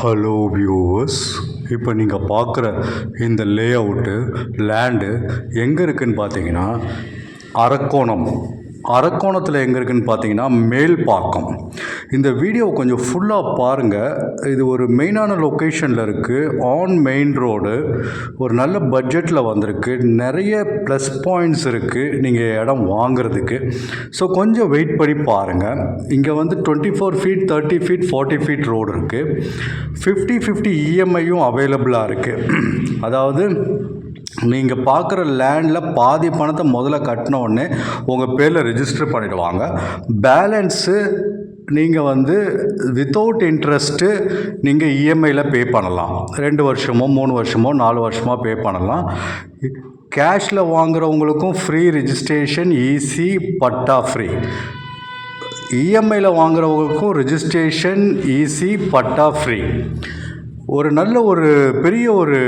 Hello viewers, இப்போ நீங்கள் பார்க்குற இந்த லேஅவுட்டு லேண்டு எங்கே இருக்குதுன்னு பார்த்தீங்கன்னா அரக்கோணத்தில் எங்கே இருக்குதுன்னு பார்த்தீங்கன்னா மேல்பாக்கம். இந்த வீடியோ கொஞ்சம் ஃபுல்லாக பாருங்கள். இது ஒரு மெயினான லொக்கேஷனில் இருக்குது, ஆன் மெயின் ரோடு, ஒரு நல்ல பட்ஜெட்டில் வந்திருக்கு, நிறைய ப்ளஸ் பாயிண்ட்ஸ் இருக்குது நீங்கள் இடம் வாங்குறதுக்கு. ஸோ கொஞ்சம் வெயிட் பண்ணி பாருங்கள். இங்கே வந்து 24 ஃபீட் 30 ஃபீட் 40 ஃபீட் ரோடு இருக்குது. 50/50 இஎம்ஐயும் அவைலபிளாக இருக்குது. அதாவது நீங்கள் பார்க்குற லேண்டில் பாதி பணத்தை முதல்ல கட்டின உடனே உங்கள் பேரில் ரெஜிஸ்டர் பண்ணிவிடுவாங்க. பேலன்ஸு நீங்கள் வந்து வித்தவுட் இன்ட்ரெஸ்ட்டு நீங்கள் இஎம்ஐயில் பே பண்ணலாம். 2 வருஷமோ 3 வருஷமோ 4 வருஷமோ பே பண்ணலாம். கேஷில் வாங்குகிறவங்களுக்கும் ஃப்ரீ ரிஜிஸ்ட்ரேஷன், ஈஸி, பட்டா ஃப்ரீ. இஎம்ஐயில் வாங்குகிறவங்களுக்கும் ரெஜிஸ்ட்ரேஷன், ஈஸி, பட்டா ஃப்ரீ. ஒரு நல்ல ஒரு பெரிய ஒரு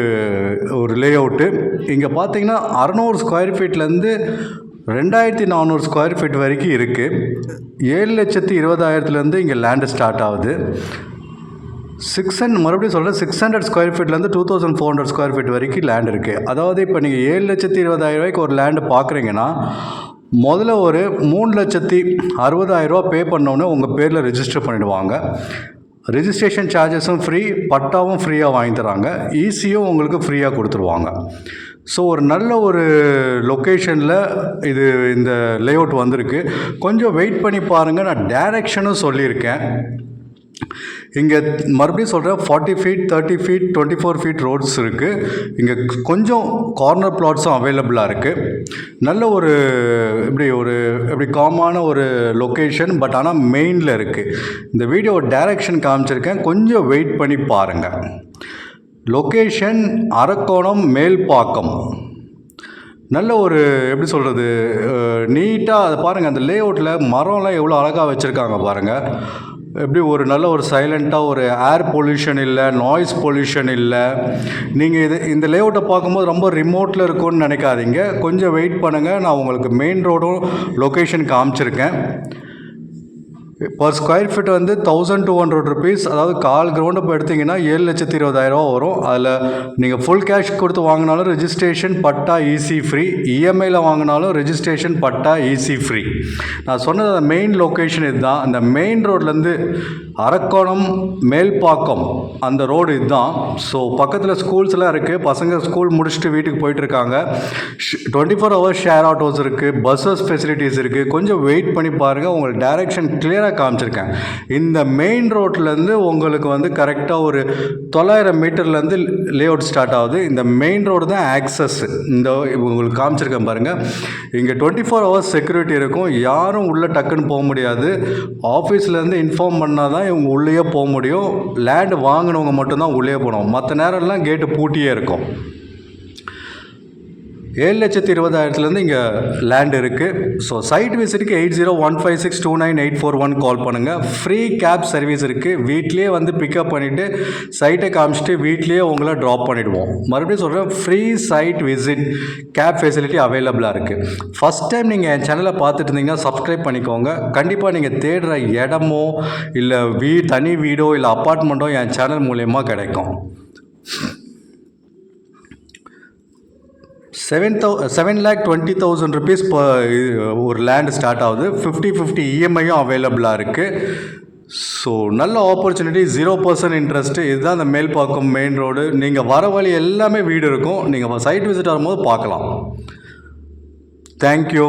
லேஅவுட்டு. இங்கே பார்த்தீங்கன்னா 600 ஸ்கொயர் ஃபீட்லேருந்து 2400 ஸ்கொயர் ஃபீட் வரைக்கும் இருக்குது. 7,20,000 இங்கே லேண்டு ஸ்டார்ட் ஆகுது. 600 ஸ்கொயர் ஃபீட்லேருந்து 2400 ஸ்கொயர் ஃபீட் வரைக்கும் லேண்ட் இருக்குது. அதாவது இப்போ நீங்கள் 7,20,000 ஒரு லேண்டு பார்க்குறீங்கன்னா முதல்ல ஒரு 3,60,000 பே பண்ணோன்னே உங்கள் பேரில் ரெஜிஸ்டர் பண்ணிவிடுவாங்க. ரெஜிஸ்ட்ரேஷன் சார்ஜஸும் ஃப்ரீ, பட்டாவும் ஃப்ரீயாக வாங்கி தராங்க, ஈஸியும் உங்களுக்கு ஃப்ரீயாக கொடுத்துருவாங்க. ஸோ ஒரு நல்ல ஒரு லொக்கேஷனில் இந்த லேஅவுட் வந்திருக்கு. கொஞ்சம் வெயிட் பண்ணி பாருங்கள். நான் டைரெக்ஷனும் சொல்லியிருக்கேன். இங்கே மறுபடியும் சொல்கிறேன், 40 ஃபீட் 30 ஃபீட் 24 ஃபீட் ரோட்ஸ் இருக்குது. இங்கே கொஞ்சம் கார்னர் பிளாட்ஸும் அவைலபிளாக இருக்குது. நல்ல ஒரு எப்படி காமான ஒரு லொக்கேஷன், பட் ஆனால் மெயினில் இருக்குது. இந்த வீடியோ டைரக்ஷன் காமிச்சிருக்கேன், கொஞ்சம் வெயிட் பண்ணி பாருங்கள். லொக்கேஷன் அரக்கோணம் மேல்பாக்கம். நல்ல ஒரு எப்படி சொல்கிறது, நீட்டாக அதை பாருங்கள். அந்த லேஅவுட்டில் மரம்லாம் எவ்வளோ அழகாக வச்சுருக்காங்க பாருங்கள். எப்படி ஒரு நல்ல ஒரு சைலண்ட்டாக, ஒரு ஏர் பொல்யூஷன் இல்லை, நாய்ஸ் பொல்யூஷன் இல்லை. நீங்கள் இந்த லேஅவுட்டை பார்க்கும்போது ரொம்ப ரிமோட்டில் இருக்கும்னு நினைக்காதீங்க. கொஞ்சம் வெயிட் பண்ணுங்கள். நான் உங்களுக்கு மெயின் ரோடும் லொக்கேஷன் காமிச்சிருக்கேன். பர் ஸ்கொயர் ஃபீட் வந்து 1,200 ருபீஸ். அதாவது கால் கிரவுண்ட் இப்போ எடுத்திங்கன்னா 7,20,000 வரும். அதில் நீங்கள் ஃபுல் கேஷ் கொடுத்து வாங்கினாலும் ரெஜிஸ்ட்ரேஷன், பட்டா, ஈஸி ஃப்ரீ. இஎம்ஐயில் வாங்கினாலும் ரெஜிஸ்ட்ரேஷன், பட்டா, ஈஸி ஃப்ரீ. நான் சொன்னது அந்த மெயின் லொக்கேஷன் இதுதான். அந்த மெயின் ரோட்லேருந்து அரக்கோணம் மேல்பாக்கம் அந்த ரோடு இதுதான். ஸோ பக்கத்தில் ஸ்கூல்ஸ்லாம் இருக்குது. பசங்க ஸ்கூல் முடிச்சுட்டு வீட்டுக்கு போயிட்டுருக்காங்க. 24 ஹவர்ஸ் ஷேர் ஆட்டோஸ் இருக்குது, பஸ்ஸஸ் ஃபெசிலிட்டிஸ் இருக்குது. கொஞ்சம் வெயிட் பண்ணி பாருங்கள். உங்களுக்கு டைரெக்ஷன் கிளியராக காமிச்சிருக்கேன். இந்த மெயின் ரோட்லேருந்து உங்களுக்கு வந்து கரெக்டாக ஒரு 900 மீட்டர்லேருந்து லேஅவுட் ஸ்டார்ட் ஆகுது. இந்த மெயின் ரோடு தான் ஆக்சஸ். இந்த உங்களுக்கு காமிச்சிருக்கேன் பாருங்கள். இங்கே 24 ஹவர்ஸ் செக்யூரிட்டி இருக்கும். யாரும் உள்ளே டக்குன்னு போக முடியாது. ஆஃபீஸ்லேருந்து இன்ஃபார்ம் பண்ணால் தான் இவங்க உள்ளேயே போக முடியும். லேண்டு வாங்கினவங்க மட்டும்தான் உள்ளே போகணும். மற்ற நேரம்லாம் கேட்டு பூட்டியே இருக்கும். 7,20,000 இங்கே லேண்ட் இருக்குது. ஸோ சைட் விசிட்டுக்கு 8015629841 கால் பண்ணுங்கள். ஃப்ரீ கேப் சர்வீஸ் இருக்குது. வீட்லேயே வந்து பிக்கப் பண்ணிவிட்டு சைட்டை காமிச்சிட்டு வீட்லேயே உங்களை ட்ராப் பண்ணிவிடுவோம். மறுபடியும் சொல்கிறேன், free side visit cab facility அவைலபிளாக இருக்குது. ஃபஸ்ட் டைம் நீங்கள் என் சேனலை பார்த்துட்டு இருந்தீங்கன்னா சப்ஸ்கிரைப் பண்ணிக்கோங்க. கண்டிப்பாக நீங்கள் தேடுற இடமோ இல்லை தனி வீடோ இல்லை அப்பார்ட்மெண்ட்டோ என் சேனல் மூலயமா கிடைக்கும். 7,20,000 ருபீஸ் ஒரு லேண்ட் ஸ்டார்ட் ஆகுது. 50/50 இஎம்ஐயும் அவைலபிளாக இருக்குது. ஸோ நல்ல ஆப்பர்ச்சுனிட்டி, 0% இன்ட்ரெஸ்ட்டு. இதுதான் அந்த மேல்பாக்கம் மெயின் ரோடு. நீங்கள் வர வழி எல்லாமே வீடு இருக்கும். நீங்கள் சைட் விசிட் வரும்போது பார்க்கலாம். தேங்க்யூ.